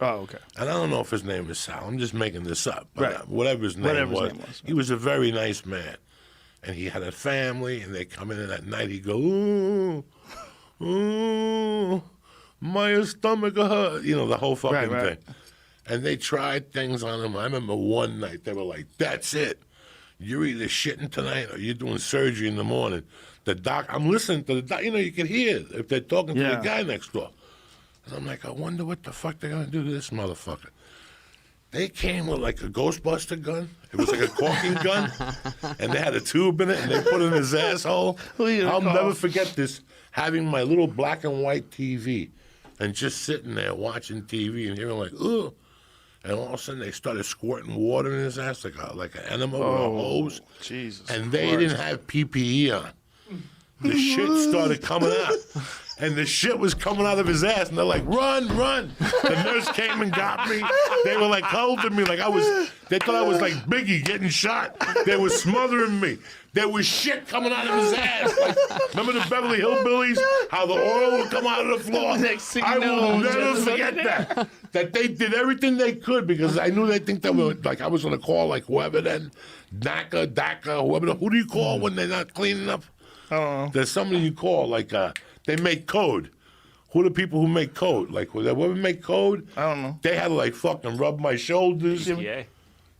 Oh, okay. And I don't know if his name is Sal. I'm just making this up. But Right. whatever his name was, right. he was a very nice man. And he had a family, and they come in at night. He'd go, ooh, ooh, my stomach hurt. You know, the whole fucking Right. thing. And they tried things on him. I remember one night they were like, that's it. You're either shitting tonight or you're doing surgery in the morning. The doc, I'm listening to the doc. You know, you can hear if they're talking to the guy next door. And I'm like, I wonder what the fuck they're going to do to this motherfucker. They came with like a Ghostbuster gun. It was like a caulking gun. And they had a tube in it, and they put it in his asshole. I'll never forget this, having my little black and white TV and just sitting there watching TV and hearing like, ugh. And all of a sudden they started squirting water in his ass like an enema with a hose. Jesus. And they didn't have PPE on. The shit started coming out. And the shit was coming out of his ass, and they're like, run, run. The nurse came and got me. They were like holding me like they thought I was like Biggie getting shot. They were smothering me. There was shit coming out of his ass. Like, remember the Beverly Hillbillies? How the oil would come out of the floor? I will never forget that. That they did everything they could because I knew they think that like I was going to call like whoever then, DACA, whoever. Who do you call when they're not cleaning up? I don't know. There's somebody you call like they make code. Who are the people who make code? Like whoever make code? I don't know. They had to like fucking rub my shoulders. EPA.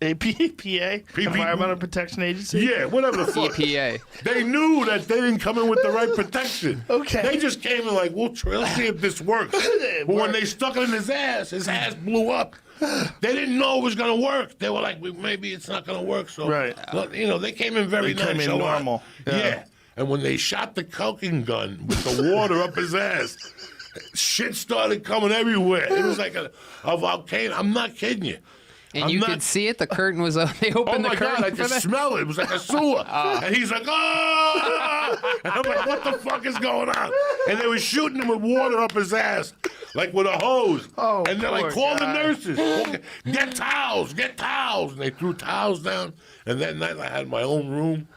APA? Environmental Protection Agency? Yeah, whatever the fuck. EPA. They knew that they didn't come in with the right protection. Okay. They just came in like, we'll let's see if this works. But when they stuck it in his ass blew up. They didn't know it was going to work. They were like, maybe it's not going to work. So, you know, they came in very nonchalant. They came in normal. Yeah. And when they shot the coking gun with the water up his ass, shit started coming everywhere. It was like a volcano. I'm not kidding you. And you could see it. The curtain was up. They opened the curtain. God, I could smell it. It was like a sewer. And he's like, oh! And I'm like, what the fuck is going on? And they were shooting him with water up his ass, like with a hose. Oh, and they're like, call the nurses. Get towels, get towels. And they threw towels down. And that night I had my own room.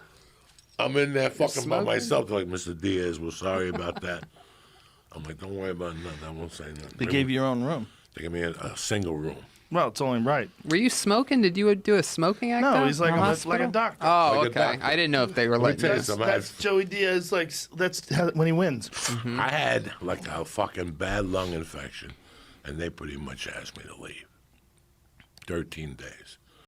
I'm in there fucking by myself. They're like, Mr. Diaz, we're sorry about that. I'm like, don't worry about nothing. I won't say nothing. They gave you your own room. They gave me a single room. Well, it's only right. Were you smoking? Did you do a smoking act? No, he's like a doctor. Oh, Like a okay. doctor. I didn't know if they were like tell you this. something. That's Joey Diaz. Like that's when he wins. Mm-hmm. I had like a fucking bad lung infection, and they pretty much asked me to leave. 13 days.